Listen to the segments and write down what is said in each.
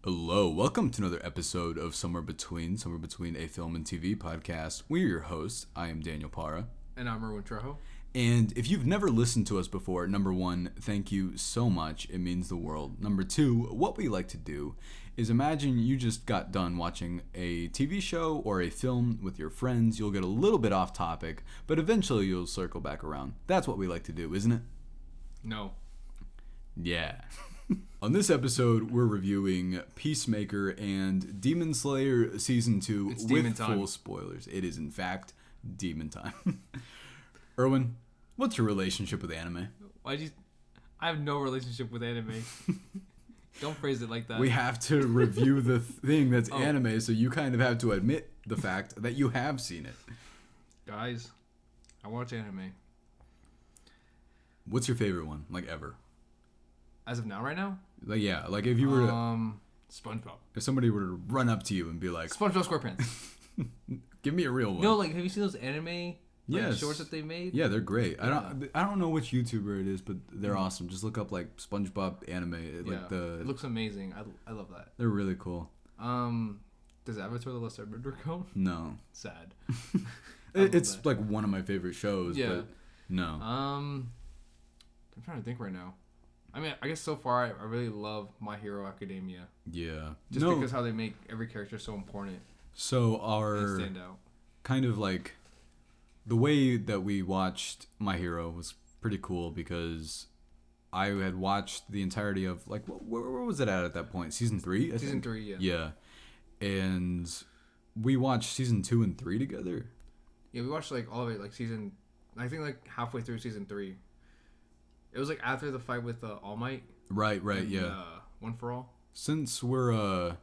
Hello, welcome to another episode of Somewhere Between a Film and TV podcast. We're your hosts. I am Daniel Para. And I'm Erwin Trejo. And if you've never listened to us before, number one, thank you so much. It means the world. Number two, what we like to do is imagine you just got done watching a TV show or a film with your friends. You'll get a little bit off topic, but eventually you'll circle back around. That's what we like to do, isn't it? No. Yeah. On this episode, we're reviewing Peacemaker and Demon Slayer Season 2 It's with demon time. full spoilers. It is, in fact, demon time. Erwin, what's your relationship with anime? I have no relationship with anime. Don't phrase it like that. We have to review the thing that's Oh. anime, so you kind of have to admit the fact that you have seen it. Guys, I watch anime. What's your favorite one, like, ever? As of now, right now? Like, yeah, like if you were to, SpongeBob. if somebody were to run up to you and be like, SpongeBob SquarePants. give me a real one. No, like, have you seen those anime Yes. shorts that they made? Yeah, they're great. Yeah. I don't know which YouTuber it is, but they're awesome. Just look up like SpongeBob anime. It looks amazing. I love that. They're really cool. Does Avatar: The Last Airbender count? No, Sad. it's that. like one of my favorite shows. Yeah. But no. I'm trying to think right now. I mean, I guess so far I really love My Hero Academia. Yeah. Just because how they make every character so important So and our stand out. kind of like the way that we watched My Hero was pretty cool because I had watched the entirety of like where was it at that point? Season 3? Season 3, yeah. Yeah. And we watched season 2 and 3 together. Yeah, we watched like all of it, like season. I think like halfway through season 3. It was like after the fight with All Might. Right, and, yeah. One for All. Since we're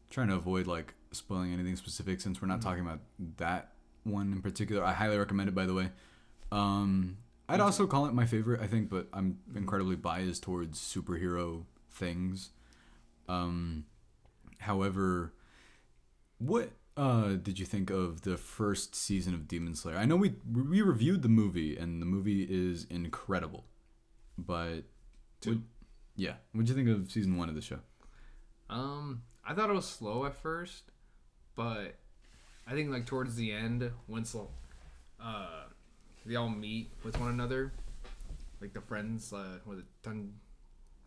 trying to avoid like spoiling anything specific, since we're not talking about that one in particular, I highly recommend it. By the way, I'd also call it my favorite. I think, but I'm incredibly biased towards superhero things. However, what did you think of the first season of Demon Slayer? I know we reviewed the movie, and the movie is incredible. But what'd you think of season 1 of the show? I thought it was slow at first, but I think like towards the end, once they all meet with one another, like the friends, was it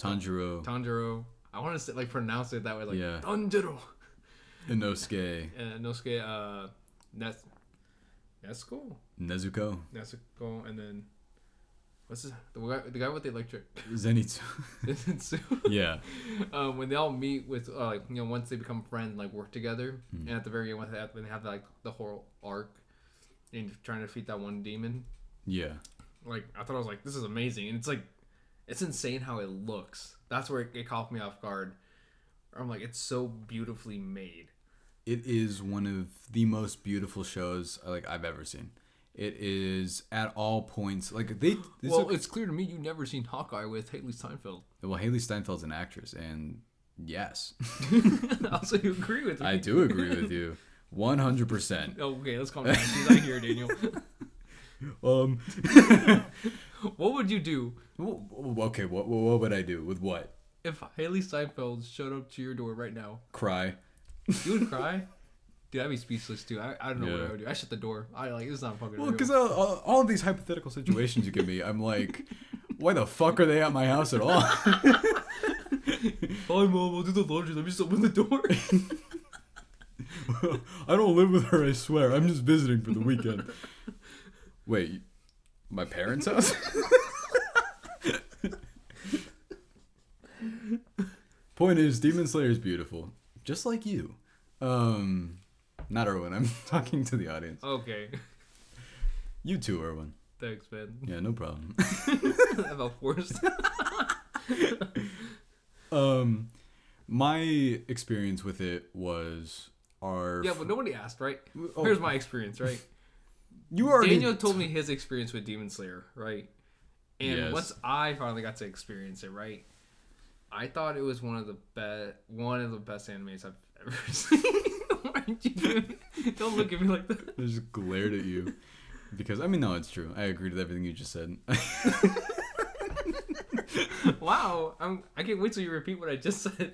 Tanjiro, Tanjiro? I want to say, like, pronounce it that way, like Tanjiro. Inosuke, Inosuke, Nezuko, and then what's the guy with the electric? Zenitsu. Zenitsu. Yeah. When they all meet with once they become friends, like work together, and at the very end when they have like the whole arc and trying to defeat that one demon. Yeah. Like, I thought, I was like, this is amazing, and it's insane how it looks. That's where it caught me off guard. I'm like, it's so beautifully made. It is one of the most beautiful shows like I've ever seen. It is at all points like it's clear to me you've never seen Hawkeye with Haley Steinfeld. Well, Haley Steinfeld's an actress, and yes, Also, you agree with me. I do agree with you, 100%. Okay, let's calm down. She's not here, Daniel. What would you do? Okay, what would I do with what? If Haley Steinfeld showed up to your door right now? Cry. You would cry? Dude, I'd be speechless too. I don't know what I would do. I shut the door. It's not fucking Well, real. because all of these hypothetical situations you give me, I'm like, why the fuck are they at my house at all? Hi, Mom. I'll do the laundry. Let me just open the door. I don't live with her, I swear. I'm just visiting for the weekend. Wait, my parents' house? Point is, Demon Slayer is beautiful. Just like you. Not Erwin. I'm talking to the audience. Okay. You too, Erwin. Thanks, man. Yeah, no problem. I felt forced. My experience with it was Yeah, but nobody asked, right? Oh. Here's my experience, right? You already Daniel told me his experience with Demon Slayer, right? And Yes. once I finally got to experience it, right? I thought it was one of the best animes I've ever seen. Why are you doing? Don't look at me like that. I just glared at you because no, it's true. I agree with everything you just said. Wow, I can't wait till you repeat what I just said.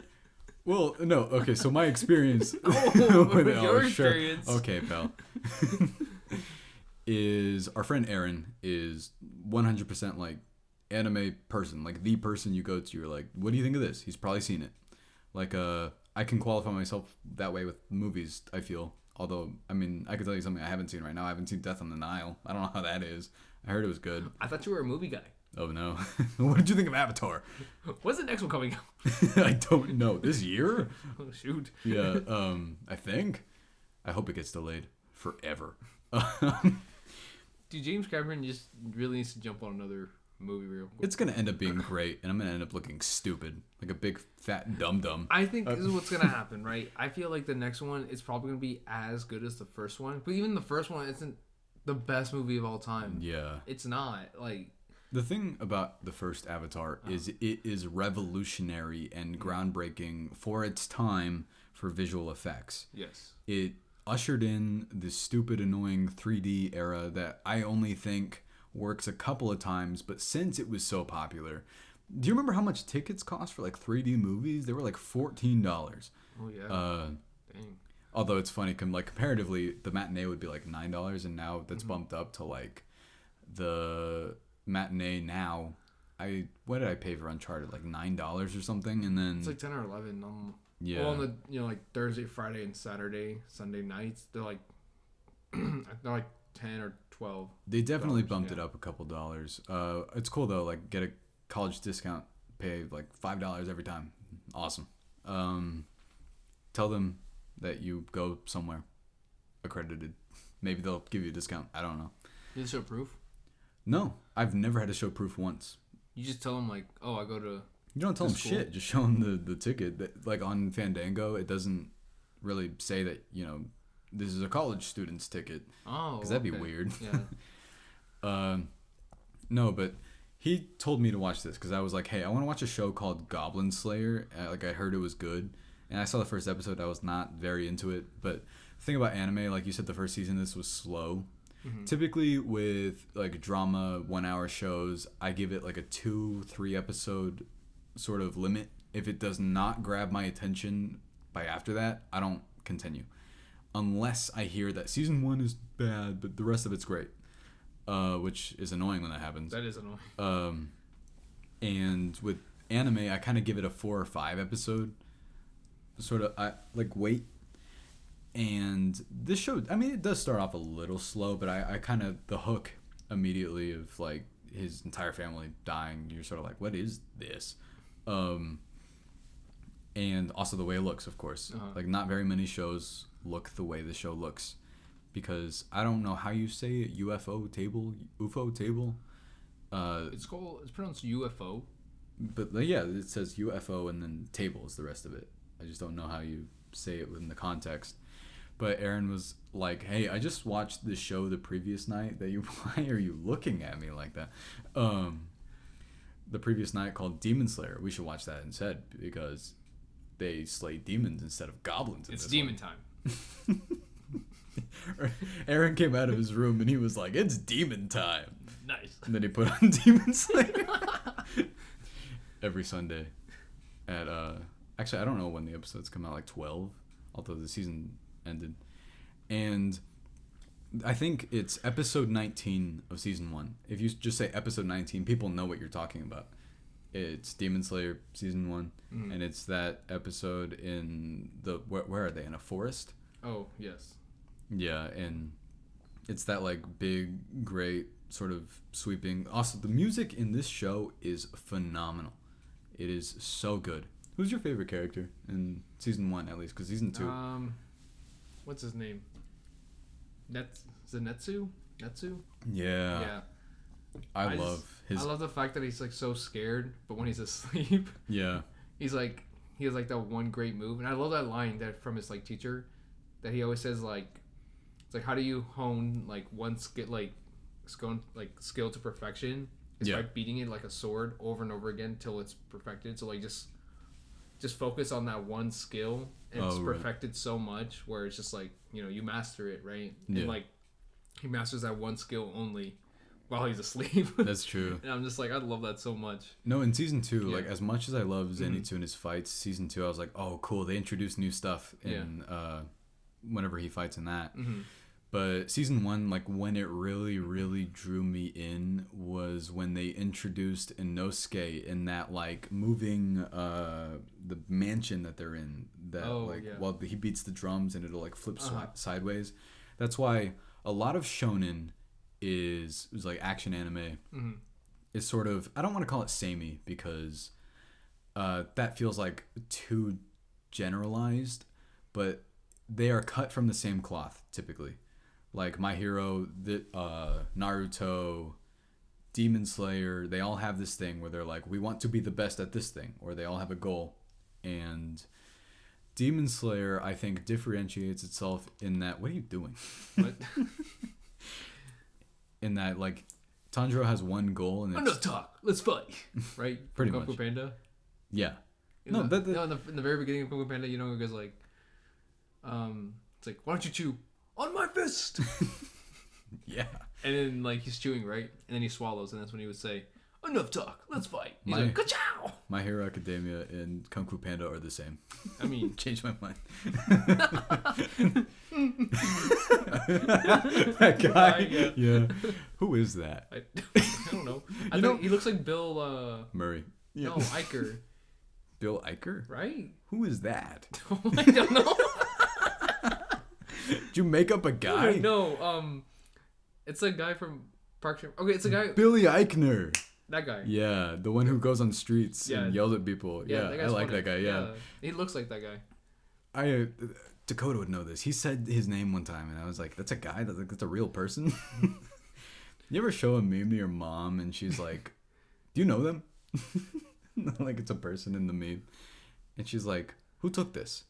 Well, no. Okay, so my experience. Your experience. Okay, pal. Is our friend Aaron is 100% like anime person, like the person you go to. You're like, what do you think of this? He's probably seen it. Like, I can qualify myself that way with movies, I feel. Although, I mean, I could tell you something I haven't seen right now. I haven't seen Death on the Nile. I don't know how that is. I heard it was good. I thought you were a movie guy. Oh, no. What did you think of Avatar? When's the next one coming out? I don't know. This year? Oh, shoot. Yeah, I think. I hope it gets delayed forever. Dude, James Cameron just really needs to jump on another movie real quick. It's going to end up being great, and I'm going to end up looking stupid. Like a big, fat dum-dum. I think this is what's going to happen, right? I feel like the next one is probably going to be as good as the first one. But even the first one isn't the best movie of all time. Yeah. It's not. Like, the thing about the first Avatar is it is revolutionary and groundbreaking for its time for visual effects. yes. It ushered in the stupid, annoying 3D era that I only think works a couple of times, but since it was so popular, do you remember how much tickets cost for like 3D movies? They were like $14. Oh, yeah. Dang. Although it's funny, like comparatively, the matinee would be like $9, and now that's bumped up to like the matinee now. What did I pay for Uncharted? Like $9 or something, and then It's like 10 or 11. yeah. Well, on the like Thursday, Friday, and Saturday, Sunday nights, they're like 10 or 12. They definitely bumped it up a couple dollars. It's cool though. Like get a college discount, pay like $5 every time. Awesome. Tell them that you go somewhere accredited. Maybe they'll give you a discount. I don't know. You just show proof? No, I've never had to show proof once. You just tell them like, oh, I go to. You don't tell them school. shit. Just show them the ticket. Like on Fandango, it doesn't really say that this is a college student's ticket. Oh, because that'd be weird. Yeah. No, but he told me to watch this because I was like, hey, I want to watch a show called Goblin Slayer. Like I heard it was good, and I saw the first episode. I was not very into it, but the thing about anime, like you said, the first season, this was slow. Mm-hmm. Typically with like drama 1 hour shows, I give it like a 2-3 episode sort of limit. If it does not grab my attention by after that, I don't continue. Unless I hear that season 1 is bad, but the rest of it's great. Which is annoying when that happens. That is annoying. And with anime, I kind of give it a 4 or 5 episode. Sort of, I like wait. And this show, I mean, it does start off a little slow, but I kind of, the hook immediately of like his entire family dying, you're sort of like, what is this? And also the way it looks, of course. Uh-huh. Like not very many shows look the way the show looks, because I don't know how you say it, UFO table. It's pronounced UFO. But yeah, it says UFO and then table is the rest of it. I just don't know how you say it within the context. But Aaron was like, hey, I just watched this show the previous night why are you looking at me like that? The previous night called Demon Slayer. We should watch that instead because they slay demons instead of goblins. It's demon time. Aaron came out of his room and he was like, it's demon time. Nice. And then he put on Demon Slayer every Sunday at actually I don't know when the episodes come out, like 12, although the season ended. And I think it's episode 19 of season 1. If you just say episode 19, people know what you're talking about. It's Demon Slayer season 1, and it's that episode in the where are they, in a forest? Oh, yes. Yeah, and it's that like big, great sort of sweeping. Also, the music in this show is phenomenal. It is so good. Who's your favorite character in season 1, at least? Because season 2. What's his name? Zenitsu? Netsu? Yeah. Yeah. I love the fact that he's like so scared, but when he's asleep, yeah, he has like that one great move, and I love that line that from his like teacher, that he always says like, it's like, how do you hone like one skill to perfection? It's by beating it like a sword over and over again till it's perfected. So like just focus on that one skill, and it's perfected so much where it's just like, you master it, right? Yeah. And like he masters that one skill only while he's asleep. That's true. And I'm just like, I love that so much. No, in season 2, Yeah. like as much as I love Zenitsu and his fights, season 2 I was like, oh cool, they introduced new stuff in whenever he fights in that. Mm-hmm. But season 1, like when it really, really drew me in was when they introduced Inosuke in that like moving the mansion that they're in. That while he beats the drums and it'll like flip sideways. That's why a lot of shonen is like action anime. Mm-hmm. Is sort of, I don't want to call it samey because that feels like too generalized, but they are cut from the same cloth typically. Like My Hero, Naruto, Demon Slayer, they all have this thing where they're like, we want to be the best at this thing, or they all have a goal. And Demon Slayer, I think, differentiates itself in that, what are you doing? What? In that, like, Tanjiro has one goal, and it's... Enough talk. Let's fight. Right? Pretty Kung Fu much. Panda. Yeah. In the very beginning of Kung Fu Panda, you know, it goes like, it's like, why don't you chew on my fist? Yeah. And then like he's chewing, right? And then he swallows, and that's when he would say, enough talk. Let's fight. He's like, ka-chow! My Hero Academia and Kung Fu Panda are the same. I mean, Changed my mind. That guy. Yeah. Who is that? I don't know. I think he looks like Bill Murray. Yeah. No, Iker. Bill Iker? Right? Who is that? I don't know. Did you make up a guy? No, it's a guy from Parks and... Okay, it's a guy... Billy Eichner. That guy. Yeah, the one who goes on streets and yells at people. Yeah, I like that guy, yeah. He looks like that guy. Dakota would know this. He said his name one time, and I was like, that's a guy? That's a real person? You ever show a meme to your mom, and she's like, do you know them? Like it's a person in the meme. And she's like, who took this?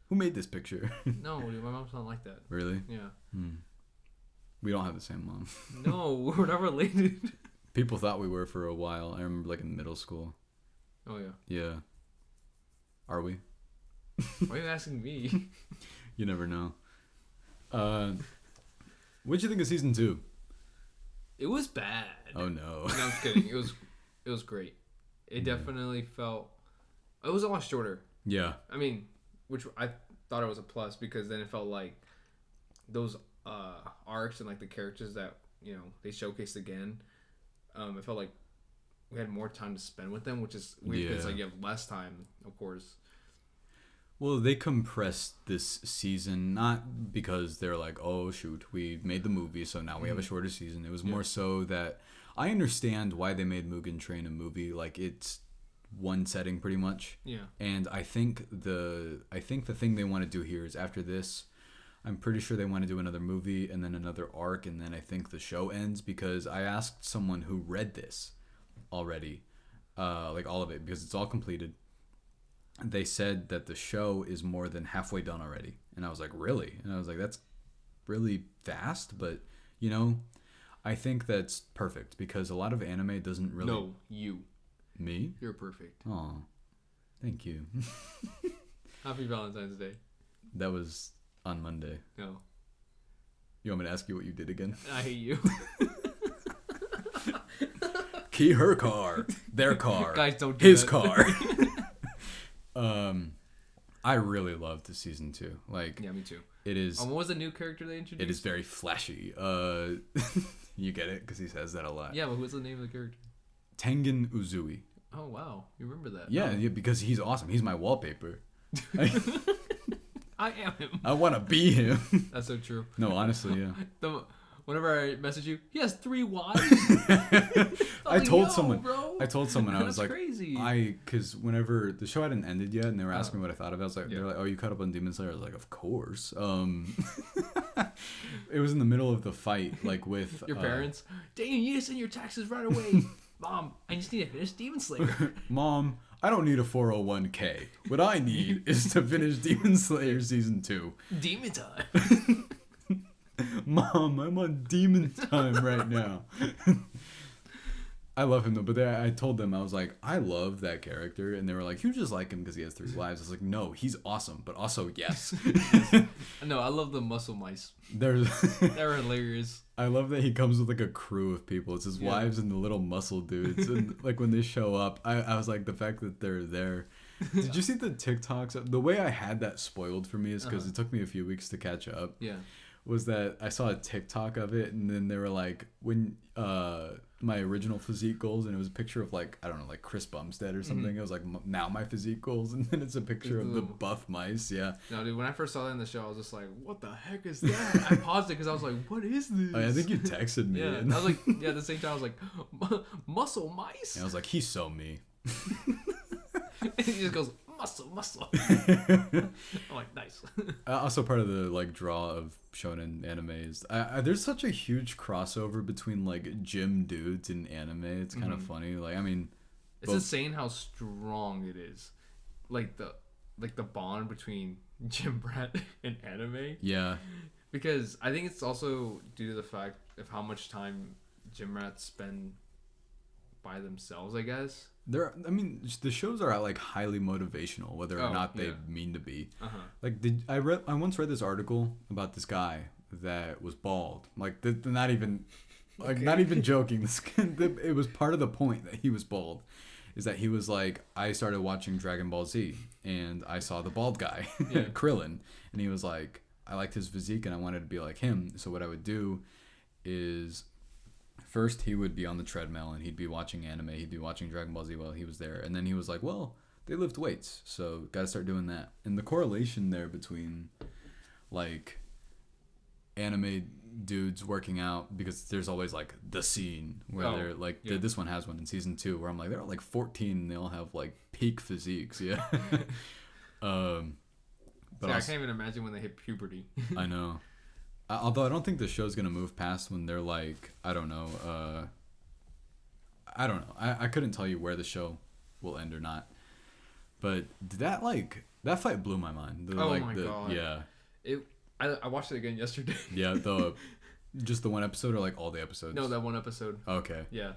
Who made this picture? No, dude, my mom's not like that. Really? Yeah. We don't have the same mom. No, we're not related. People thought we were for a while. I remember like in middle school. Oh, yeah. Yeah. Are we? Why are you asking me? You never know. What'd you think of season 2? It was bad. Oh, no. No, I'm just kidding. It was great. It definitely felt... It was a lot shorter. Yeah. I mean, which I thought it was a plus because then it felt like those arcs and like the characters that, you know, they showcased again. It felt like we had more time to spend with them, which is weird because like you have less time, of course. Well, they compressed this season not because they're like, oh shoot, we made the movie, so now we have a shorter season. It was more so that I understand why they made Mugen Train a movie. Like it's one setting pretty much. Yeah. And I think the thing they want to do here is after this, I'm pretty sure they want to do another movie and then another arc, and then I think the show ends because I asked someone who read this already, like all of it, because it's all completed. They said that the show is more than halfway done already. And I was like, really? And I was like, that's really fast, but you know, I think that's perfect because a lot of anime doesn't really... No, you. Me? You're perfect. Oh, thank you. Happy Valentine's Day. That was on Monday. No. You want me to ask you what you did again? I hate you. Key her car. Their car. Guys, don't do his that. car. I really loved the season 2. Like, yeah, me too. It is. What was the new character they introduced? It is very flashy. You get it because he says that a lot. Yeah, but what's the name of the character? Tengen Uzui. Oh wow, you remember that? Yeah, yeah, because he's awesome. He's my wallpaper. I am him. I want to be him. That's so true. No, honestly, yeah. Whenever I message you, he has 3 wives. I told someone. Bro. I told someone I was like, crazy. Because whenever the show hadn't ended yet, and they were asking me what I thought of it, I was like, they're like, "Oh, you caught up on Demon Slayer?" I was like, "Of course." It was in the middle of the fight, like with your parents. Dang, you need to send your taxes right away. Mom, I just need to finish Demon Slayer. Mom, I don't need a 401k. What I need is to finish Demon Slayer season 2. Demon time. Mom, I'm on demon time right now. I love him though, but I told them, I was like, I love that character, and they were like, you just like him because he has 3 wives. I was like, no, he's awesome, but also yes. No, I love the muscle mice. There's They're hilarious. I love that he comes with like a crew of people. It's his wives and the little muscle dudes, and like when they show up, I was like, the fact that they're there. Did you see the TikToks? The way I had that spoiled for me is because it took me a few weeks to catch up. Yeah. Was that I saw a TikTok of it, and then they were like, when my original physique goals, and it was a picture of like, I don't know, like Chris Bumstead or something. It was like, now my physique goals, and then it's a picture of the buff mice. Yeah. No, dude, when I first saw that in the show, I was just like, what the heck is that? I paused it because I was like, what is this? I think you texted me. Yeah. And I was like, yeah, at the same time, I was like, muscle mice? I was like, he's so me. And he just goes, muscle. I'm like, nice. Also part of the like draw of shonen animes. There's such a huge crossover between like gym dudes and anime. It's kind of funny. Like, I mean, it's insane how strong it is. Like the bond between gym rat and anime. Yeah. Because I think it's also due to the fact of how much time gym rats spend by themselves, I guess. I mean, the shows are like highly motivational, whether or not they mean to be. Like, I once read this article about this guy that was bald. Like, not even joking. It was part of the point that he was bald, is that he was like, I started watching Dragon Ball Z and I saw the bald guy, Krillin, and he was like, I liked his physique and I wanted to be like him. So what I would do is, first, he would be on the treadmill and he'd be watching anime. He'd be watching Dragon Ball Z while he was there. And then he was like, well, they lift weights, so got to start doing that. And the correlation there between, like, anime dudes working out, because there's always, like, the scene where they're, like, this one has one in season 2 where I'm like, they're, like, 14 and they all have, like, peak physiques, yeah. But I can't even imagine when they hit puberty. I know. Although I don't think the show's going to move past when they're like, I don't know. I couldn't tell you where the show will end or not. But that fight blew my mind. My God. Yeah. I watched it again yesterday. Yeah, just the one episode or like all the episodes? No, that one episode. Okay. Yeah.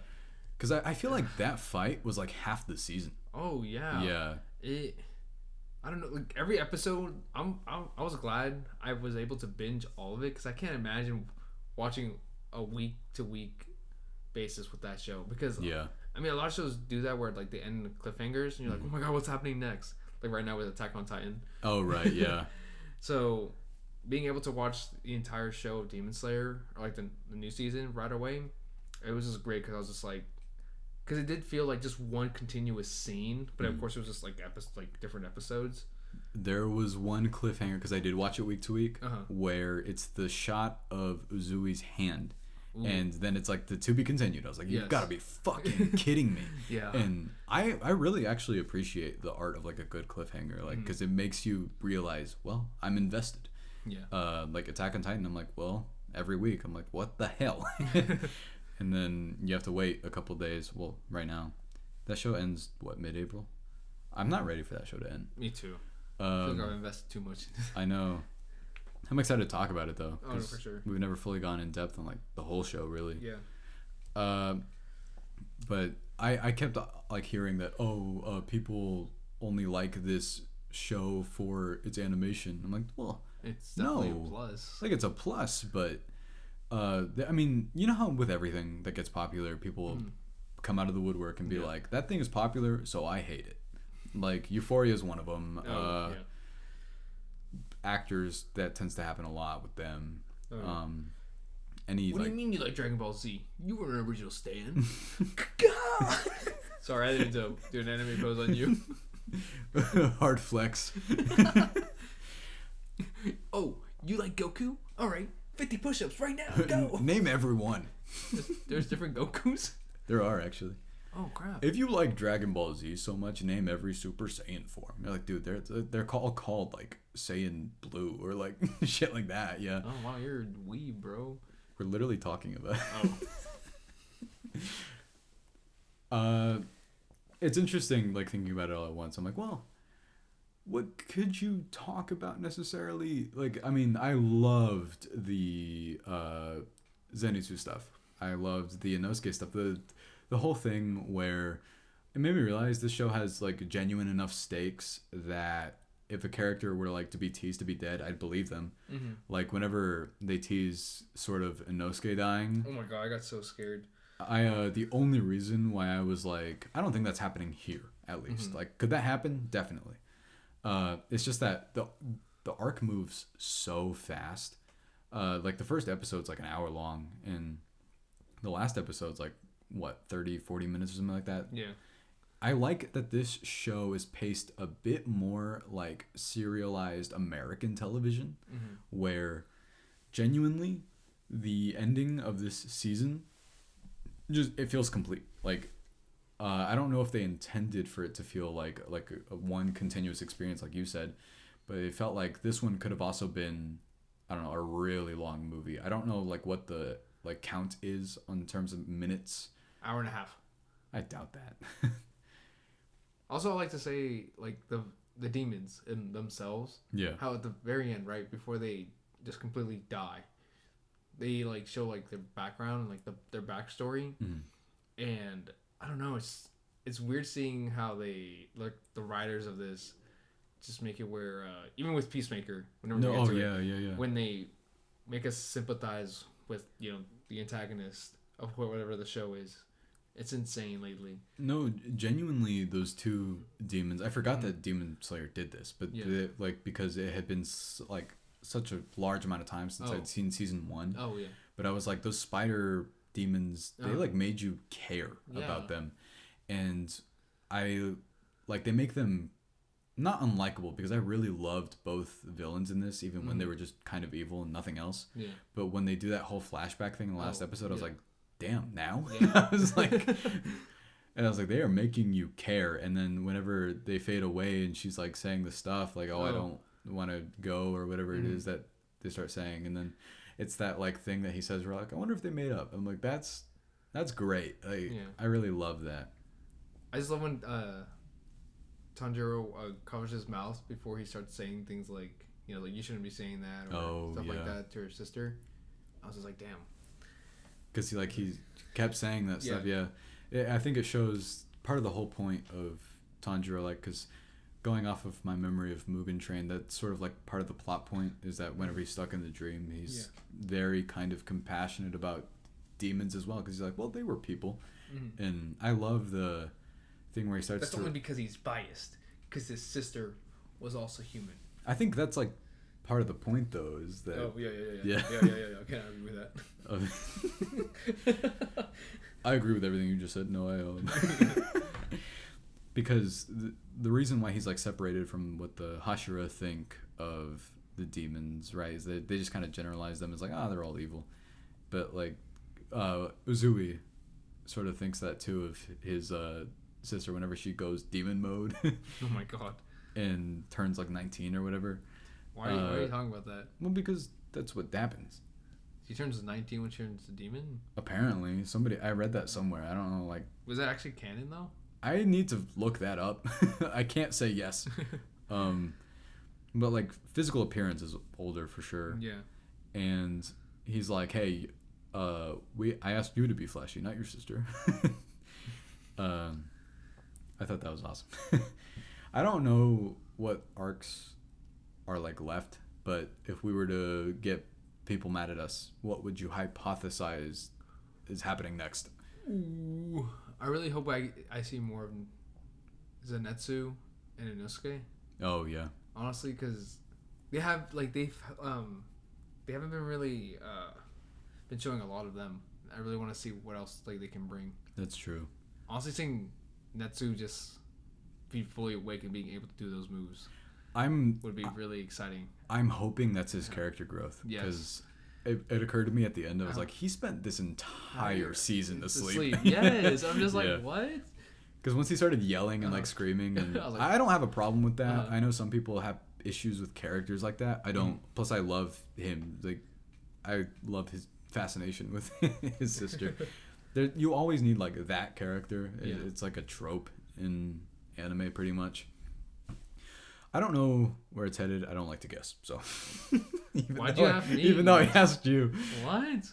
Because I feel like that fight was like half the season. Oh, yeah. Yeah. I don't know, like every episode, I was glad I was able to binge all of it, because I can't imagine watching a week to week basis with that show, because I mean, a lot of shows do that where like they end with cliffhangers and you're like, oh my God, what's happening next? Like right now with Attack on Titan. Oh right, yeah. So being able to watch the entire show of Demon Slayer, or like the new season right away, it was just great, because I was just like, because it did feel like just one continuous scene, but of course it was just like different episodes. There was one cliffhanger, because I did watch it week to week, where it's the shot of Uzui's hand. Ooh. And then it's like the to be continued. I was like, you've got to be fucking kidding me. Yeah. And I really actually appreciate the art of like a good cliffhanger, like, because it makes you realize, well, I'm invested. Yeah. Like Attack on Titan, I'm like, well, every week I'm like, what the hell? And then you have to wait a couple days. Well, right now, that show ends, mid-April? I'm not ready for that show to end. Me too. I feel like I've invested too much. I know. I'm excited to talk about it, though. Oh, for sure. We've never fully gone in depth on, like, the whole show, really. Yeah. But I kept, like, hearing that, people only like this show for its animation. I'm like, well, it's definitely a plus. Like, it's a plus, but... I mean, you know how with everything that gets popular, people come out of the woodwork and be like, that thing is popular, so I hate it. Like, Euphoria is one of them. Actors, that tends to happen a lot with them. What do you mean you like Dragon Ball Z? You were an original stan. Sorry, I didn't do an anime pose on you. Hard flex. Oh, you like Goku? All right. 50 push-ups right now. Go. Name everyone. There's different Gokus? There are, actually. Oh, crap. If you like Dragon Ball Z so much, name every Super Saiyan form. You're like, dude, they're all called like Saiyan Blue or like shit like that. Yeah. Oh, wow, you're a weeb, bro. We're literally talking about it's interesting, like, thinking about it all at once. I'm like, well, what could you talk about necessarily? Like, I mean, I loved the Zenitsu stuff. I loved the Inosuke stuff. the whole thing where it made me realize this show has like genuine enough stakes that if a character were like to be teased to be dead, I'd believe them. Like whenever they tease sort of Inosuke dying, Oh my god, I got so scared. the only reason why I was like, I don't think that's happening here, at least. Like, could that happen? Definitely. It's just that the arc moves so fast. Like the first episode's like an hour long, and the last episode's like what, 30, 40 minutes or something like that. Yeah. I like that this show is paced a bit more like serialized American television, where genuinely the ending of this season just it feels complete. Like I don't know if they intended for it to feel like a one continuous experience, like you said, but it felt like this one could have also been, I don't know, a really long movie. I don't know like what the like count is on terms of minutes. Hour and a half. I doubt that. Also, I like to say like the demons in themselves. Yeah. How at the very end, right before they just completely die, they like show like their background and like their backstory, and I don't know. It's weird seeing how they like the writers of this just make it where even with Peacemaker, whenever we get to it, when they make us sympathize with the antagonist of whatever the show is. It's insane lately. No, genuinely, those two demons. I forgot that Demon Slayer did this, but like because it had been like such a large amount of time since I'd seen season 1. Oh yeah. But I was like, those spider demons, they like made you care about them, and I like they make them not unlikable because I really loved both villains in this, even when they were just kind of evil and nothing else. Yeah. But when they do that whole flashback thing in the last episode, I was like, damn, now? Yeah. I was like, they are making you care. And then whenever they fade away and she's like saying the stuff like, I don't want to go or whatever it is that they start saying. And then it's that like thing that he says, we're like, I wonder if they made up. I'm like, that's great. Like, I really love that. I just love when Tanjiro covers his mouth before he starts saying things like, like you shouldn't be saying that or stuff like that to her sister. I was just like, damn. Because he kept saying that stuff. Yeah, I think it shows part of the whole point of Tanjiro. Like, because going off of my memory of Mugen Train, that's sort of like part of the plot point is that whenever he's stuck in the dream, he's very kind of compassionate about demons as well. Because he's like, well, they were people, and I love the thing where he starts. That's only because he's biased. Because his sister was also human. I think that's like part of the point, though, is that. Oh yeah. I can't argue with that. I agree with everything you just said. No, I because the reason why he's like separated from what the Hashira think of the demons, right, is that they just kind of generalize them as like, they're all evil, but like Uzui sort of thinks that too of his sister whenever she goes demon mode. Oh my god. And turns like 19 or whatever. Why are you talking about that? Well, because that's what happens. She turns 19 when she turns a demon? Apparently. I read that somewhere. I don't know, like... Was that actually canon, though? I need to look that up. I can't say yes. But, like, physical appearance is older for sure. Yeah. And he's like, hey, I asked you to be fleshy, not your sister. I thought that was awesome. I don't know what arcs are, like, left, but if we were to get people mad at us, what would you hypothesize is happening next? Ooh, I really hope I see more of Zenitsu and Inosuke. Oh yeah. Honestly, because they have like they haven't been really been showing a lot of them. I really want to see what else like they can bring. That's true. Honestly, seeing Netsu just be fully awake and being able to do those moves would be really exciting. I'm hoping that's his character growth. Because it occurred to me at the end, I was like, he spent this entire season asleep. Yes. I'm just like, what? Because once he started yelling and like screaming, and I don't have a problem with that. I know some people have issues with characters like that. I don't. Plus, I love him. Like, I love his fascination with his sister. You always need like that character. It's like a trope in anime, pretty much. I don't know where it's headed. I don't like to guess. So, why'd you ask me? Even though I asked you. What?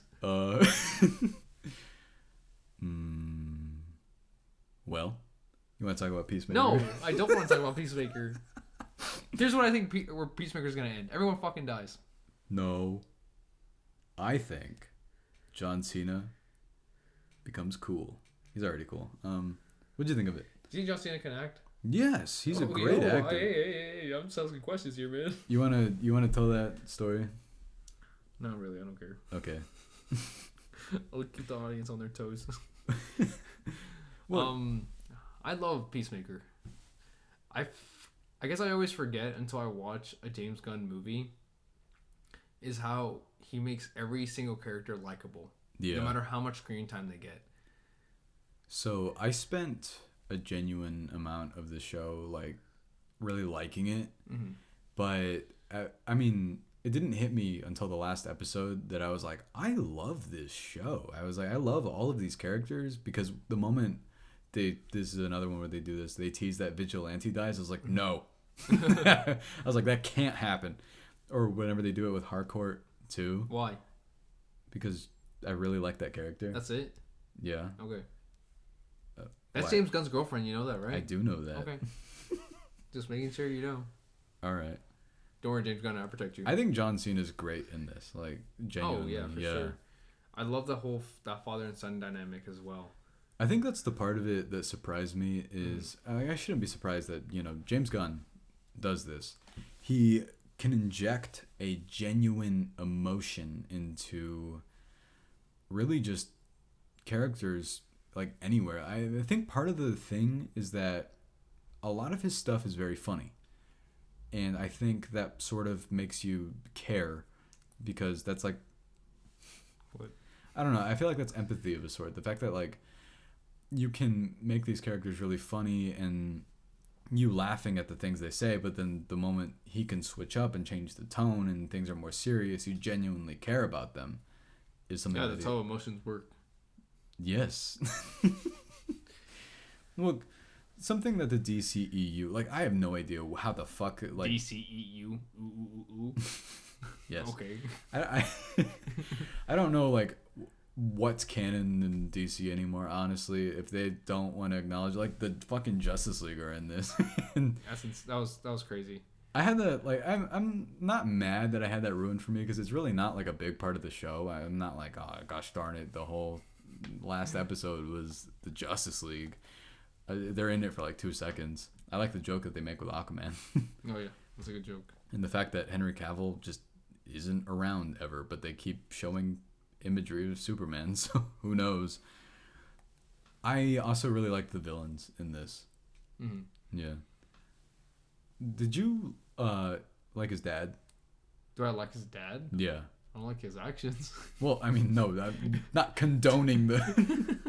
Well, you want to talk about Peacemaker? No, I don't want to talk about Peacemaker. Here's what I think where Peacemaker's gonna end. Everyone fucking dies. No. I think John Cena becomes cool. He's already cool. What'd you think of it? Do you think John Cena can act? Yes, he's a great actor. Hey, I'm just asking questions here, man. You wanna tell that story? Not really. I don't care. Okay. I'll keep the audience on their toes. Well, I love Peacemaker. I guess I always forget until I watch a James Gunn movie is how he makes every single character likable. Yeah. No matter how much screen time they get. So I spent a genuine amount of the show like really liking it, but I mean, it didn't hit me until the last episode that I was like, I love this show. I was like, I love all of these characters, because the moment this is another one where they do this, they tease that Vigilante dies. I was like, no. I was like, that can't happen. Or whenever they do it with Harcourt too. Why? Because I really like that character. That's it? Yeah. Okay. That's why? James Gunn's girlfriend. You know that, right? I do know that. Okay. Just making sure you know. All right. Don't worry, James Gunn. I'll protect you. I think John Cena's great in this. Like, genuinely. Oh, yeah, for sure. I love that father and son dynamic as well. I think that's the part of it that surprised me is, I shouldn't be surprised that, James Gunn does this. He can inject a genuine emotion into really just characters, like, anywhere. I think part of the thing is that a lot of his stuff is very funny. And I think that sort of makes you care, because that's like, what? I don't know. I feel like that's empathy of a sort. The fact that, like, you can make these characters really funny and you laughing at the things they say, but then the moment he can switch up and change the tone and things are more serious, you genuinely care about them, is something. Yeah, that's how emotions work. Yes. Look, something that the DCEU, like, I have no idea how the fuck, like, DCEU. Ooh. Yes. Okay. I don't know, like, what's canon in DC anymore, honestly, if they don't want to acknowledge, like, the fucking Justice League are in this. And that was crazy. I had that, like, I'm not mad that I had that ruined for me, because it's really not, like, a big part of the show. I'm not like, oh, gosh darn it, the whole last episode was the Justice League. They're in it for, like, 2 seconds. I like the joke that they make with Aquaman. Oh, yeah. That's a good joke. And the fact that Henry Cavill just isn't around ever, but they keep showing imagery of Superman, so who knows. I also really liked the villains in this. Mm-hmm. Yeah. Did you like his dad? Do I like his dad? Yeah. I don't like his actions. Well, I mean, no, I'm not condoning the.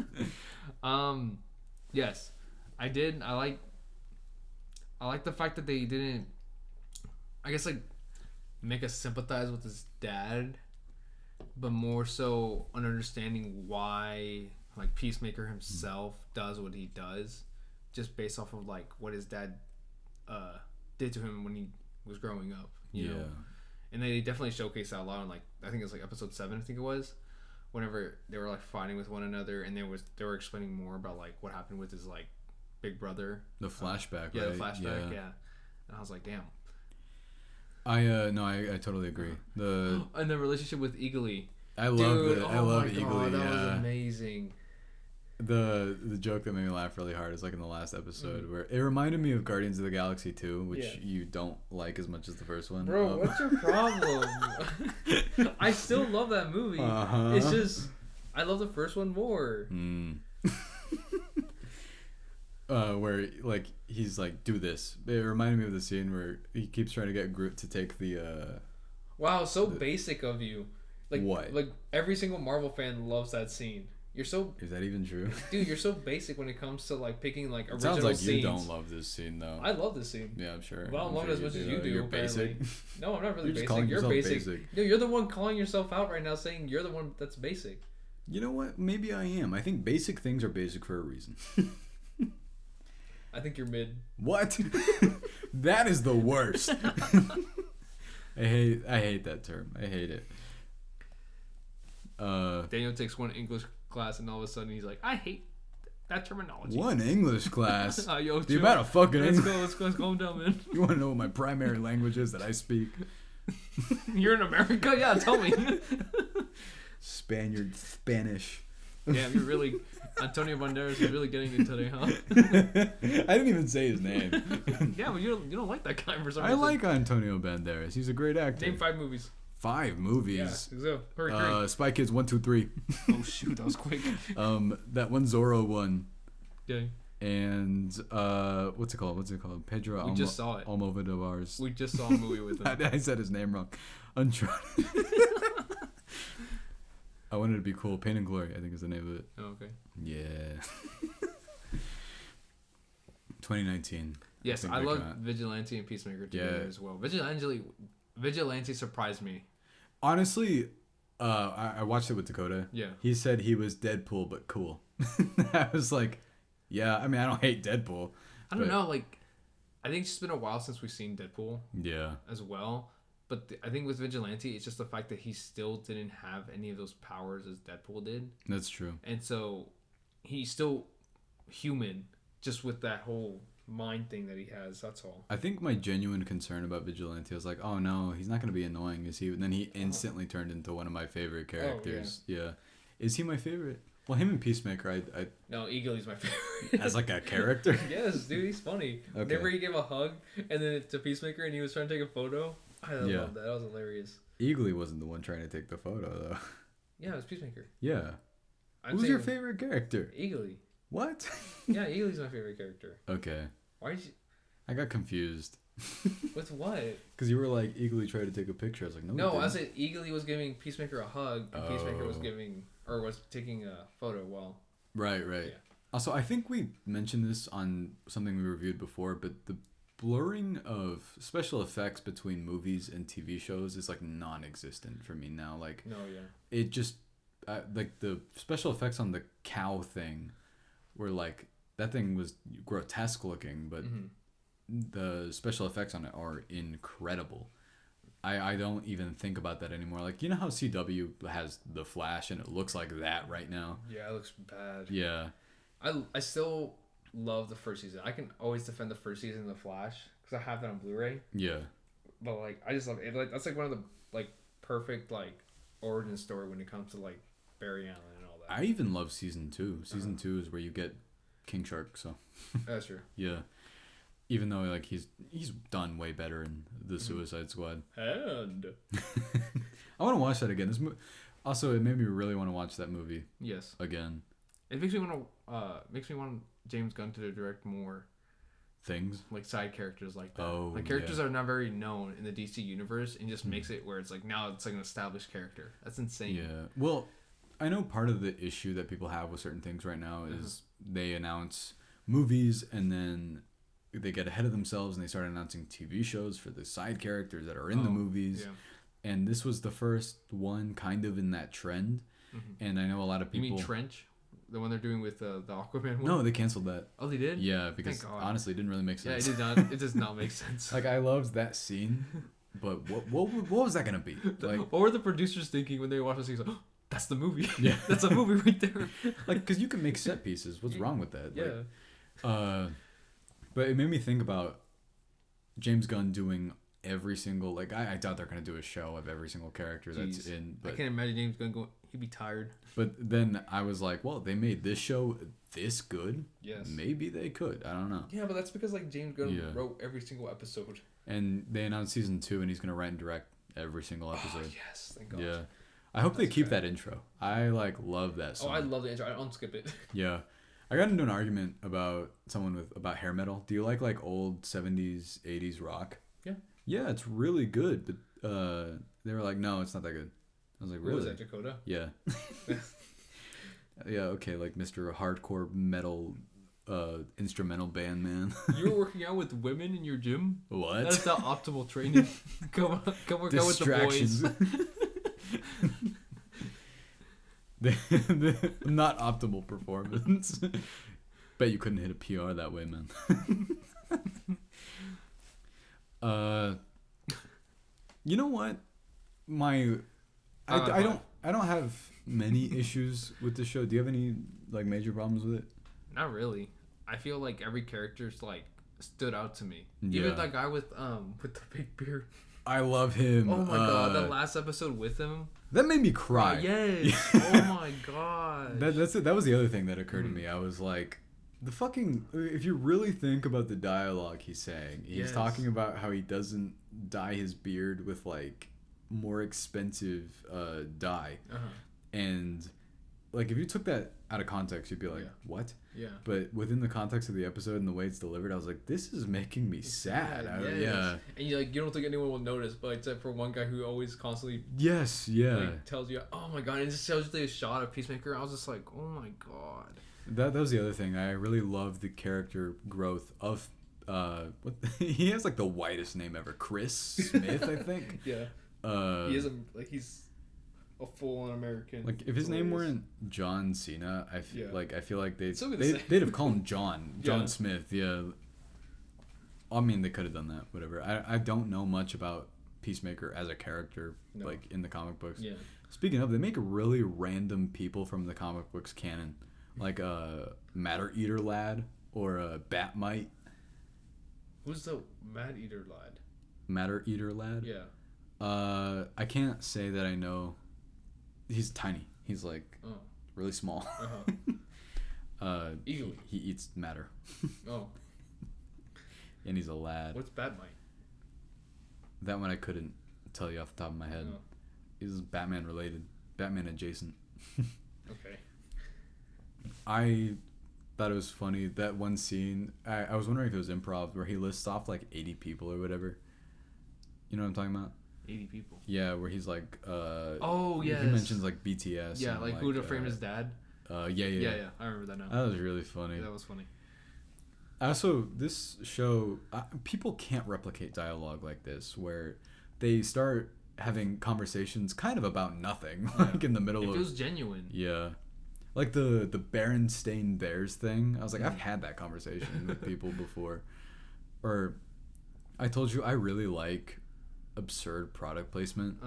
Yes, I did. I like the fact that they didn't, I guess, like, make us sympathize with his dad, but more so on understanding why, like, Peacemaker himself does what he does, just based off of, like, what his dad did to him when he was growing up, you know? And they definitely showcase that a lot in, like, I think it was, like, episode 7, I think it was, whenever they were, like, fighting with one another, and they were explaining more about, like, what happened with his, like, big brother. The flashback, yeah, right? The flashback, yeah. And I was like, damn. I totally agree. And the relationship with Eagly. I love Eagly. That was amazing. The joke that made me laugh really hard is, like, in the last episode where it reminded me of Guardians of the Galaxy 2, which you don't like as much as the first one. Bro, what's your problem? I still love that movie. Uh-huh. It's just I love the first one more. Where, like, he's like, do this. It reminded me of the scene where he keeps trying to get Groot to take the Wow, so basic of you. Like, what? Like, every single Marvel fan loves that scene. You're so... Is that even true? Dude, you're so basic when it comes to, like, picking, like, original scenes. Sounds like you don't love this scene, though. I love this scene. Yeah, I'm sure. Well, I don't love it as much as you do, You're apparently. basic. No, I'm not really You're just basic. calling You're yourself basic. No, you're the one calling yourself out right now, saying you're the one that's basic. You know what? Maybe I am. I think basic things are basic for a reason. I think you're mid. What? That is the worst. I hate that term. I hate it. Daniel takes one English class and all of a sudden he's like, I hate that terminology. One English class. Yo, The amount of fucking let's English. go. Let's calm down, man. You want to know what my primary language is that I speak? You're in America? Yeah, tell me. Spaniard, Spanish. Damn, you're really... Antonio Banderas is really getting you today, huh? I didn't even say his name. Yeah, but you don't like that guy for some I reason. like Antonio Banderas. He's a great actor. Name 5 movies. 5 movies. Yeah, so hurry. Spy Kids 1, 2, 3. Oh shoot, that was quick. That one Zorro one. Yeah. And what's it called? Pedro. We just saw it. Almodovar's. We just saw a movie with him. I said his name wrong. Uncharted. I wanted to be cool. Pain and Glory, I think is the name of it. Oh, okay. Yeah. 2019. Yes, I love Vigilante and Peacemaker together as well. Vigilante surprised me. Honestly, I watched it with Dakota. Yeah. He said he was Deadpool but cool. I was like, yeah. I mean, I don't hate Deadpool. I don't know. Like, I think it's just been a while since we've seen Deadpool. Yeah. As well. But I think with Vigilante, it's just the fact that he still didn't have any of those powers as Deadpool did. That's true. And so he's still human, just with that whole mind thing that he has. That's all. I think my genuine concern about Vigilante was like, oh no, he's not going to be annoying, is he? And then he instantly turned into one of my favorite characters. Oh, yeah. Is he my favorite? Well, him and Peacemaker, No, Eagly's my favorite. As like a character? Yes, dude, he's funny. Okay. Whenever he gave a hug, and then to Peacemaker, and he was trying to take a photo. I love that. That was hilarious. Eagly wasn't the one trying to take the photo, though. Yeah, it was Peacemaker. Yeah. Who's your favorite character? Eagly. What? Yeah, Eagly's my favorite character. Okay. Why did you... I got confused. With what? Because you were like, Eagly tried to take a picture. I was like, no. No, I said Eagly was giving Peacemaker a hug, and Peacemaker was was taking a photo while... Right. Yeah. Also, I think we mentioned this on something we reviewed before, but the blurring of special effects between movies and TV shows is like non-existent for me now. Like, no, yeah. It just like the special effects on the cow thing were like, that thing was grotesque looking, but the special effects on it are incredible. I don't even think about that anymore. Like, you know how CW has The Flash and it looks like that right now? Yeah, it looks bad. Yeah. I still love the first season. I can always defend the first season of The Flash because I have that on Blu-ray. Yeah. But like, I just love it. Like, that's like one of the like perfect like origin story when it comes to like Barry Allen and all that. I even love season 2. Season 2 is where you get King Shark. So. That's true. Yeah. Even though like he's done way better in the Suicide Squad. And I want to watch that again. Also, it made me really want to watch that movie. Yes. Again. It makes me want James Gunn to direct more things like side characters like that. Oh, like characters that are not very known in the DC universe, and just makes it where it's like now it's like an established character. That's insane. Yeah. Well, I know part of the issue that people have with certain things right now is they announce movies and then they get ahead of themselves and they start announcing TV shows for the side characters that are in the movies. Yeah. And this was the first one kind of in that trend. And I know a lot of people... You mean Trench? The one they're doing with the Aquaman one? No, they canceled that. Oh, they did? Yeah, because honestly, it didn't really make sense. Yeah, it did not. It does not make sense. Like, I loved that scene, but what was that going to be? Like, what were the producers thinking when they watched the scene? Like, oh, that's the movie. Yeah. That's a movie right there. Like, because you can make set pieces. What's wrong with that? Yeah. Like, but it made me think about James Gunn doing every single... Like, I doubt they're going to do a show of every single character that's in... But, I can't imagine James Gunn going... He'd be tired. But then I was like, well, they made this show this good. Yes. Maybe they could. I don't know. Yeah, but that's because, like, James Gunn wrote every single episode. And they announced season 2, and he's going to write and direct every single episode. Oh, yes. Thank God. Yeah. I hope they keep that intro. I, like, love that song. Oh, I love the intro. I don't skip it. Yeah. I got into an argument about about hair metal. Do you like old 70s, 80s rock? Yeah. Yeah, it's really good. But they were like, no, it's not that good. I was like, really? What was that, Dakota? Yeah. Yeah, okay, like Mr. Hardcore Metal instrumental band, man. You were working out with women in your gym? What? That's not optimal training. Come work out with the boys. Not optimal performance. Bet you couldn't hit a PR that way, man. You know what? I don't have many issues with the show. Do you have any like major problems with it? Not really. I feel like every character's like stood out to me. Yeah. Even that guy with the big beard. I love him. Oh my god, that last episode with him. That made me cry. Yes. Oh my god. That was the other thing that occurred to me. I was like, if you really think about the dialogue he's saying, he's talking about how he doesn't dye his beard with like more expensive dye. And like if you took that out of context, you'd be like, what? Yeah. But within the context of the episode and the way it's delivered, I was like, this is making me sad. Yeah. And you don't think anyone will notice, but except for one guy who always constantly tells you, oh my god, and it just shows you a shot of Peacemaker. I was just like, oh my god. That was the other thing. I really love the character growth of he has like the whitest name ever, Chris Smith, I think. Yeah. He's a full-on American. Like if his name weren't John Cena, I feel like they'd have called him John Smith. Yeah. I mean, they could have done that. Whatever. I don't know much about Peacemaker as a character, like in the comic books. Yeah. Speaking of, they make really random people from the comic books canon, like a Matter Eater lad or a Batmite. Who's the Matter Eater lad? Matter Eater lad. Yeah. I can't say that I know. He's tiny. He's like really small. Eagerly. He eats matter. Oh. And he's a lad. What's Batmite? That one I couldn't tell you off the top of my head. No. He's Batman related. Batman adjacent. Okay. I thought it was funny that one scene. I was wondering if it was improv where he lists off like 80 people or whatever. You know what I'm talking about? 80 people. Yeah, where he's like yes. He mentions like BTS. Yeah, like who to frame his dad. Yeah. I remember that now. That was really funny. Yeah, that was funny. Also, this show, people can't replicate dialogue like this, where they start having conversations kind of about nothing, like in the middle of. It feels genuine. Yeah, like the Berenstain Bears thing. I was like, I've had that conversation with people before, or I told you I really like absurd product placement,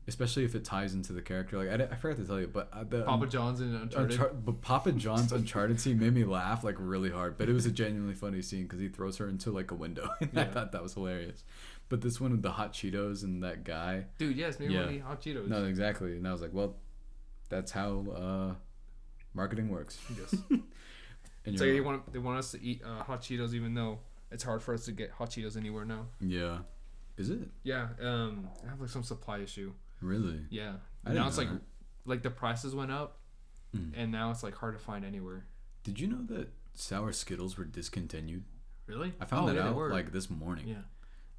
especially if it ties into the character. Like I forgot to tell you, but Papa John's in Uncharted. But Papa John's Uncharted scene made me laugh like really hard. But it was a genuinely funny scene because he throws her into like a window, and I thought that was hilarious. But this one with the hot Cheetos and that guy, dude, yes, maybe want to eat hot Cheetos. No, exactly. And I was like, well, that's how marketing works. Yes. And so they want us to eat hot Cheetos, even though it's hard for us to get hot Cheetos anywhere now. Yeah. Is it? Yeah. I have like some supply issue. Really? Yeah. Now it's like the prices went up, and now it's like hard to find anywhere. Did you know that sour Skittles were discontinued? Really? I found that out like this morning. Yeah.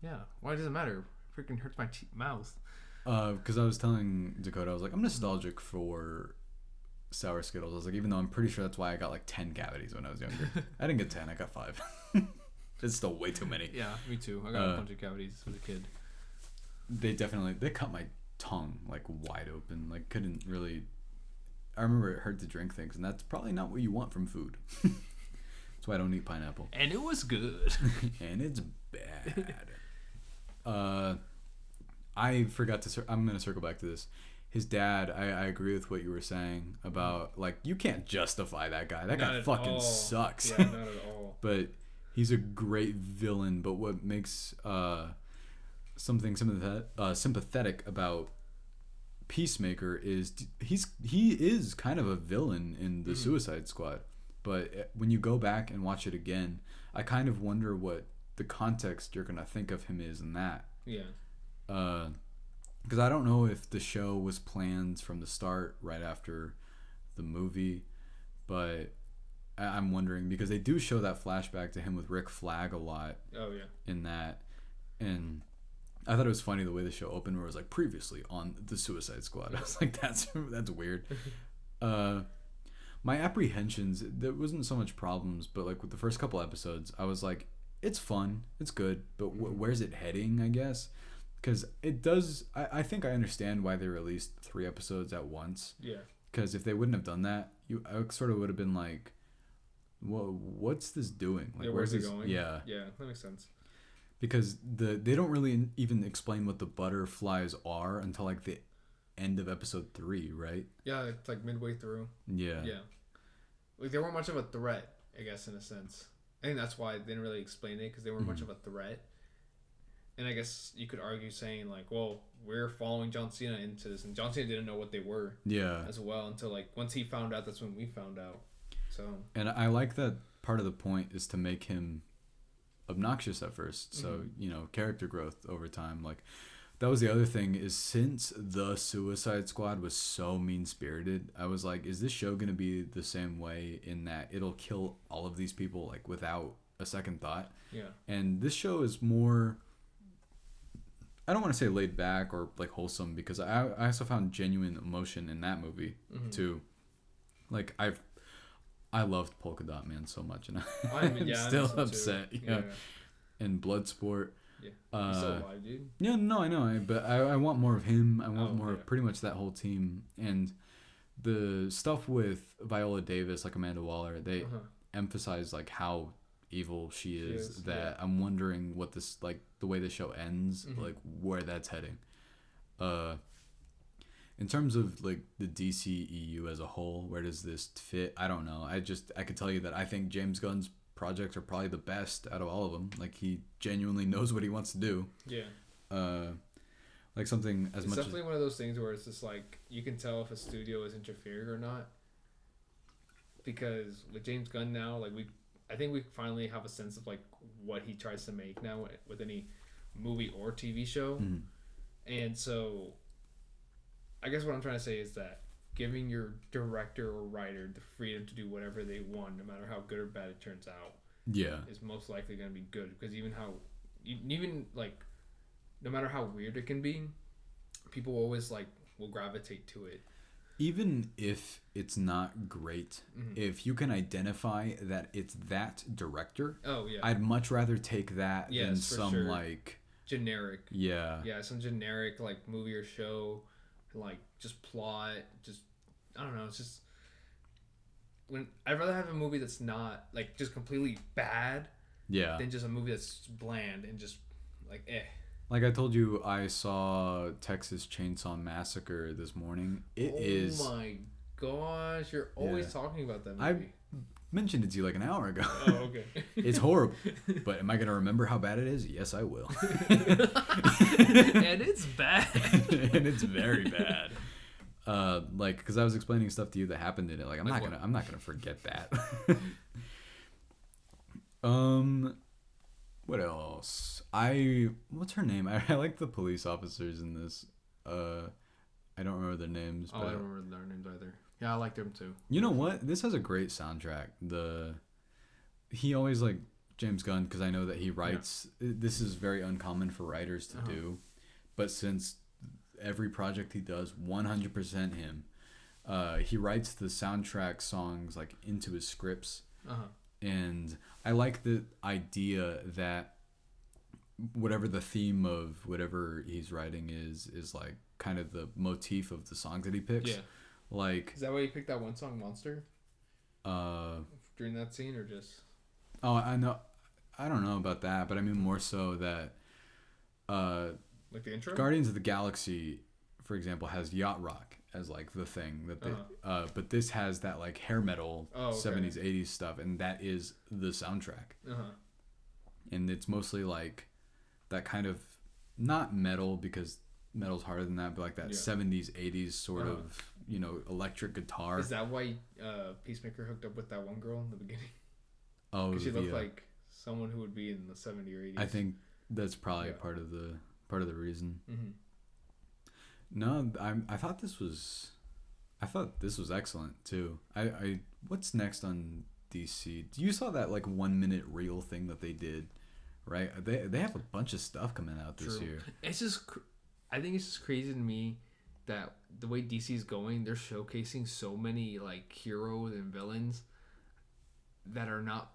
Yeah. Why does it matter? Freaking hurts my mouth. Because I was telling Dakota, I was like, I'm nostalgic for sour Skittles. I was like, even though I'm pretty sure that's why I got like 10 cavities when I was younger. I didn't get 10. I got 5. It's still way too many. Yeah, me too. I got a bunch of cavities as a kid. They cut my tongue like wide open. Like couldn't really. I remember it hurt to drink things, and that's probably not what you want from food. That's why I don't eat pineapple. And it was good. And it's bad. I forgot to. I'm gonna circle back to this. His dad. I agree with what you were saying about like you can't justify that guy. That guy fucking sucks. Yeah, not at all. But he's a great villain. But what makes something sympathetic about Peacemaker is he is kind of a villain in the Suicide Squad. But when you go back and watch it again, I kind of wonder what the context you're gonna think of him is in that. Yeah. Because I don't know if the show was planned from the start right after the movie, but I'm wondering because they do show that flashback to him with Rick Flag a lot. Oh yeah. In that, and I thought it was funny the way the show opened, where it was like previously on the Suicide Squad. I was like, that's weird. My apprehensions, there wasn't so much problems, but like with the first couple episodes, I was like, it's fun, it's good, but where's it heading? I guess. Because it does, I think I understand why they released 3 episodes at once. Yeah. Because if they wouldn't have done that, I sort of would have been like, what's this doing? Like, where's it going? Yeah. Yeah, that makes sense. Because they don't really even explain what the butterflies are until like the end of episode 3, right? Yeah, it's like midway through. Yeah. Yeah. Like they weren't much of a threat I guess in a sense. I think that's why they didn't really explain it because they weren't much of a threat. And I guess you could argue saying like, well, we're following John Cena into this, and John Cena didn't know what they were. Yeah. As well until like once he found out, that's when we found out. So. And I like that part of the point is to make him obnoxious at first, so character growth over time. Like that was the other thing is since the Suicide Squad was so mean spirited, I was like, is this show gonna be the same way in that it'll kill all of these people like without a second thought? Yeah. And this show is more. I don't want to say laid back or like wholesome because I also found genuine emotion in that movie too. Like I loved Polka Dot Man so much, and I'm still upset. Yeah. And Bloodsport. Yeah. He's still alive, dude. Yeah, no, I know, but I want more of him. I want more of pretty much that whole team, and the stuff with Viola Davis, like Amanda Waller, they emphasize like how evil she is that I'm wondering what this like the way the show ends like where that's heading in terms of like the DCEU as a whole. Where does this fit? I don't know. I could tell you that I think James Gunn's projects are probably the best out of all of them. Like he genuinely knows what he wants to do. Like something as it's much definitely one of those things where it's just like you can tell if a studio is interfering or not, because with James Gunn now, like I think we finally have a sense of like what he tries to make now with any movie or TV show. And so I guess what I'm trying to say is that giving your director or writer the freedom to do whatever they want, no matter how good or bad it turns out, is most likely going to be good. Because even like no matter how weird it can be, people always like will gravitate to it. Even if it's not great, if you can identify that it's that director, I'd much rather take that than some like generic. Some generic like movie or show, like just plot, just I don't know. It's just when I'd rather have a movie that's not like just completely bad, than just a movie that's bland and just like eh. Like I told you, I saw Texas Chainsaw Massacre this morning. Oh my gosh, you're always talking about that movie. I mentioned it to you like an hour ago. Oh, okay. It's horrible. But am I going to remember how bad it is? Yes, I will. And it's bad. And it's very bad. Like, because I was explaining stuff to you that happened in it. Like, I'm not gonna forget that. What else? What's her name? I like the police officers in this. I don't remember their names. I don't remember their names either. Yeah, I like them too. You know what? This has a great soundtrack. He always like James Gunn because I know that he writes. Yeah. This is very uncommon for writers to do, but since every project he does, 100% him. He writes the soundtrack songs like into his scripts. And I like the idea that whatever the theme of whatever he's writing is like kind of the motif of the songs that he picks. Yeah. Like, is that why you picked that one song, Monster? During that scene, or just? Oh, I know. I don't know about that, but I mean more so that. Like the intro. Guardians of the Galaxy, for example, has yacht rock as like the thing that they. But this has that like hair metal 70s 80s stuff, and that is the soundtrack. And it's mostly like that kind of not metal because metal's harder than that, but like that 70s 80s sort of electric guitar. Is that why Peacemaker hooked up with that one girl in the beginning? Oh, because she looked like someone who would be in the 70s or 80s. I think that's probably part of the reason. No, I thought this was excellent too. I what's next on DC? You saw that like 1 minute reel thing that they did, right? They have a bunch of stuff coming out this year. It's just, I think it's just crazy to me that the way DC is going, they're showcasing so many like heroes and villains that are not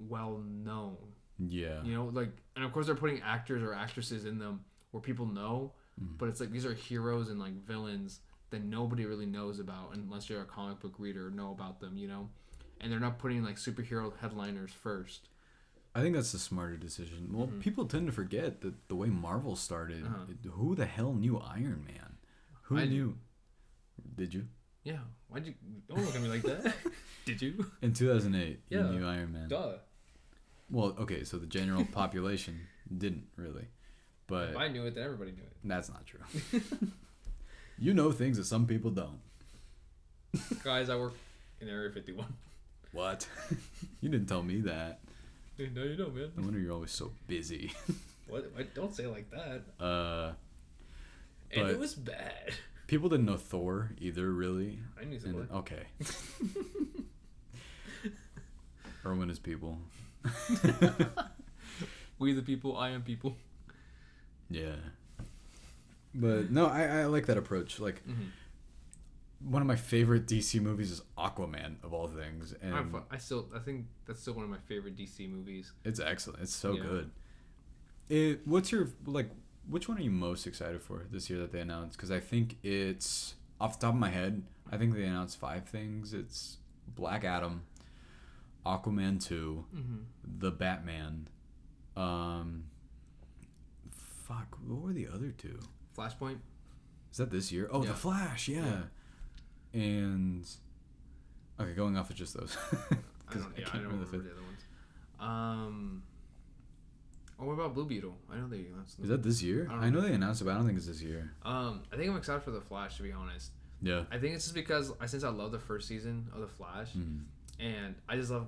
well known. Yeah. Like, and of course they're putting actors or actresses in them where people know, but it's like these are heroes and like villains that nobody really knows about unless you're a comic book reader or know about them, and they're not putting like superhero headliners first. I think that's the smarter decision. Well, people tend to forget that the way Marvel started, who the hell knew Iron Man? Who knew? Did you? Yeah. Why'd you? Don't look at me like that. Did you? In 2008, Yeah. you knew Iron Man. Duh. Well, okay, so the general population didn't really, but If I knew it, then everybody knew it. that's not true. You know things that some people don't. Guys, I work in Area 51. What? You didn't tell me that. No, you don't, man. No wonder you're always so busy. What? Don't say it like that. And but it was bad. people didn't know Thor either, really. I knew Thor. Okay. Erwin is people. We the people, I am people. Yeah. But no, I like that approach. Like, one of my favorite DC movies is Aquaman, of all things. And I think that's still one of my favorite DC movies. it's excellent. It's so good. What's your, like, which one are you most excited for this year that they announced? Because I think it's, off the top of my head, I think they announced 5 things. It's Black Adam, Aquaman 2, The Batman, what were the other 2? Flashpoint? Is that this year? Oh, Yeah. The Flash, yeah. And, okay, going off of just those. I don't remember the other ones. What about Blue Beetle? I know they announced. Is that this year? I know they announced it, but I don't think it's this year. I think I'm excited for The Flash, to be honest. Yeah. I think it's just because since I love the first season of The Flash, and I just love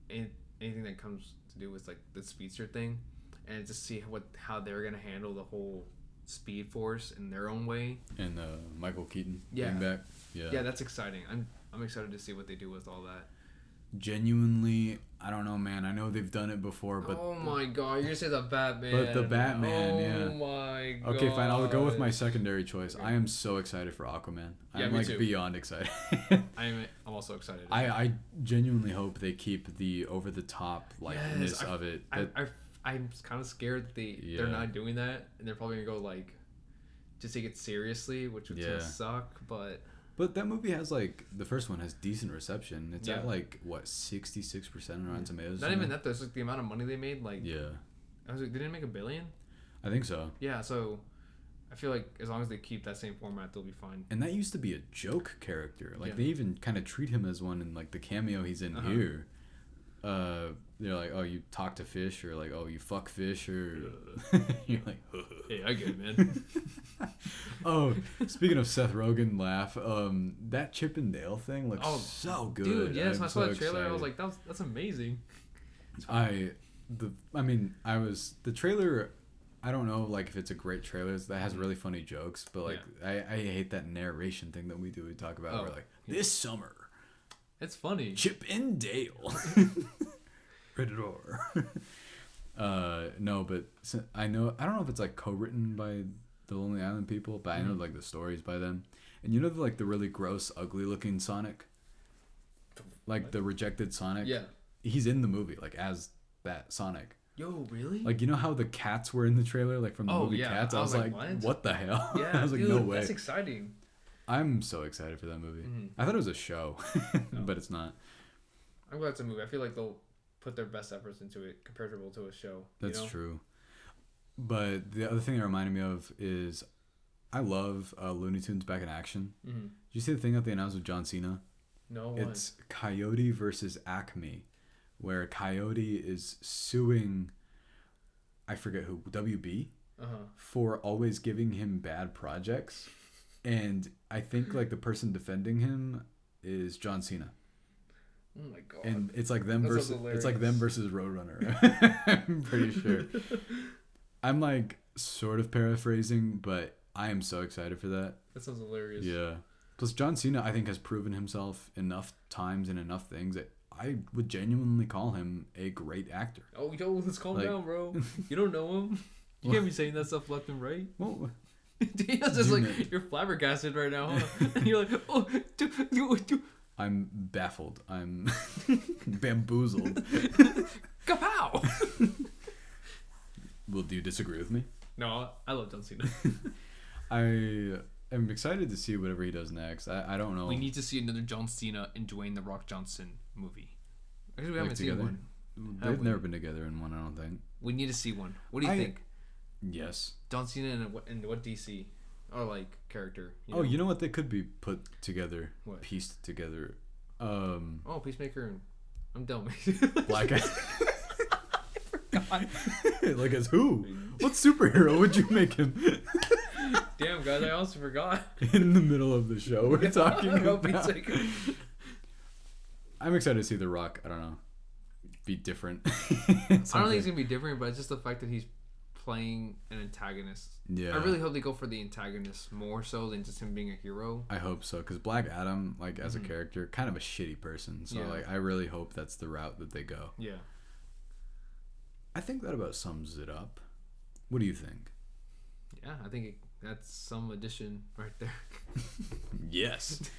anything that comes to do with like the speedster thing, and just see how they're gonna handle the whole Speed Force in their own way. And Michael Keaton being back. Yeah, that's exciting. I'm excited to see what they do with all that. Genuinely, I don't know, man. I know they've done it before, but oh my god, you're gonna say the Batman. But the Batman, oh my god. Okay, fine. I'll go with my secondary choice. Okay. I am so excited for Aquaman. Yeah, I'm me like too. Beyond excited. I'm also excited. I genuinely hope they keep the over the top likeness of it. I'm kind of scared that they're not doing that, and they're probably gonna go like just take it seriously, which would gonna suck. But that movie has like the first one has decent reception. It's at like what 66% on Rotten Tomatoes. Not even that though. It's like the amount of money they made. Like I was like, didn't it make $1 billion? I think so. Yeah, so I feel like as long as they keep that same format, they'll be fine. And that used to be a joke character. Like they even kind of treat him as one in like the cameo he's in here. They're like, oh, you talk to fish, or like, oh, you fuck fish, or you're like, hey, I get it, man. Oh, speaking of Seth Rogen laugh, that Chip and Dale thing looks so good. Dude, yes, when I saw the trailer, I was like, that's amazing. The trailer, I don't know like if it's a great trailer that has really funny jokes, but like I hate that narration thing that we talk about. We're like, this summer. It's funny. Chip and Dale. Rated R. No, but I don't know if it's like co-written by the Lonely Island people, but I know like the stories by them. And you know like the really gross, ugly looking Sonic? Like the rejected Sonic? Yeah. He's in the movie, like as that Sonic. Yo, really? Like, you know how the cats were in the trailer, like from the movie Cats? I was like, what the hell? Yeah, I was like, dude, no way. That's exciting. I'm so excited for that movie. I thought it was a show, but it's not. I'm glad it's a movie. I feel like they'll put their best efforts into it, comparable to a show. That's true. But the other thing it reminded me of is I love Looney Tunes Back in Action. Did you see the thing that they announced with John Cena? No. It's Coyote versus Acme, where Coyote is suing, I forget who, WB, for always giving him bad projects. And I think like the person defending him is John Cena. Oh my god! And it's like them versus Roadrunner. I'm pretty sure. I'm like sort of paraphrasing, but I am so excited for that. That sounds hilarious. Yeah. Plus, John Cena, I think, has proven himself enough times in enough things that I would genuinely call him a great actor. Oh, yo, let's calm down, bro. You don't know him. You can't be saying that stuff left and right. Well, it's just like you're flabbergasted right now, huh? And you're like, oh, I'm baffled. I'm bamboozled. Kapow! Well, do you disagree with me? No, I love John Cena. I am excited to see whatever he does next. I don't know. We need to see another John Cena and Dwayne The Rock Johnson movie. Actually, we haven't seen one. They've never been together in one, I don't think. We need to see one. What do you think? Yes. John Cena and what DC? or like character. You know what they could be put together, What? pieced together. Peacemaker. I'm dumb. Black Adam. Like as who? What superhero would you make him? Damn, guys, I also forgot. In the middle of the show, we're talking about. Peacemaker. I'm excited to see The Rock. I don't know, be different. I don't think it's gonna be different, but it's just the fact that he's playing an antagonist. Yeah. I really hope they go for the antagonist more so than just him being a hero. I hope so, because Black Adam, like as a character, kind of a shitty person. So like, I really hope that's the route that they go. Yeah. I think that about sums it up. What do you think? Yeah, I think that's some addition right there. Yes.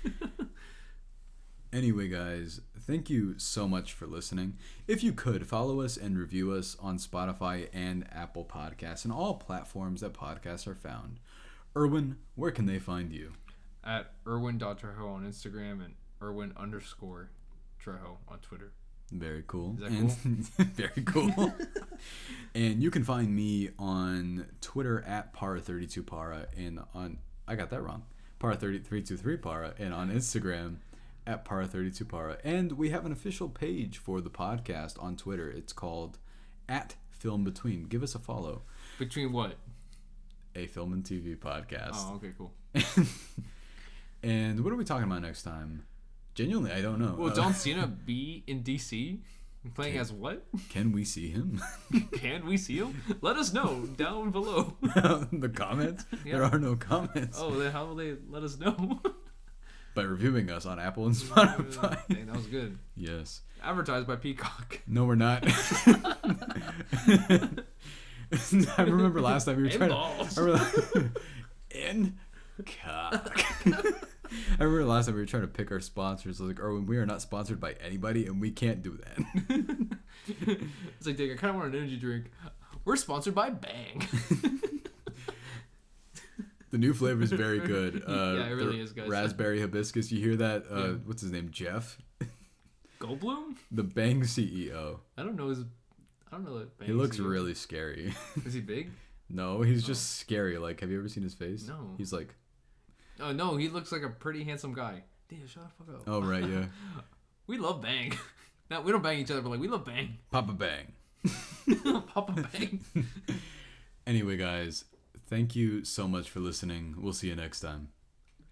Anyway, guys, thank you so much for listening. If you could, follow us and review us on Spotify and Apple Podcasts and all platforms that podcasts are found. Erwin, where can they find you? At Erwin.Trejo on Instagram and Erwin_Trejo on Twitter. Very cool. Is that cool? Very cool. And you can find me on Twitter at Para32Para and on, I got that wrong, Para323Para, and on Instagram at Para32Para. And we have an official page for the podcast on Twitter. It's called @FilmBetween. Give us a follow. Between what? A film and TV podcast. Oh, okay, cool. And what are we talking about next time? Genuinely, I don't know. Will John Cena be in DC? Playing as what? Can we see him? Can we see him? Let us know down below. The comments? Yeah. There are no comments. Oh, then how will they let us know? By reviewing us on Apple and Spotify. Dang, that was good. Yes. Advertised by Peacock. No, we're not. I remember last time we were trying to... In cock. I remember last time we were trying to pick our sponsors. I was like, Erwin, we are not sponsored by anybody, and we can't do that. It's like, dang, I kind of want an energy drink. We're sponsored by Bang. The new flavor is very good. Yeah, it really is, guys. Raspberry hibiscus. You hear that? What's his name? Jeff? Goldblum? The Bang CEO. I don't know that Bang He looks CEO. really scary. Is he big? No, he's just scary. Like, have you ever seen his face? No. He's like... Oh, no, he looks like a pretty handsome guy. Damn, shut the fuck up. Oh, right, yeah. We love Bang. No, we don't bang each other, but like, we love Bang. Papa Bang. Papa Bang. Anyway, guys, thank you so much for listening. We'll see you next time.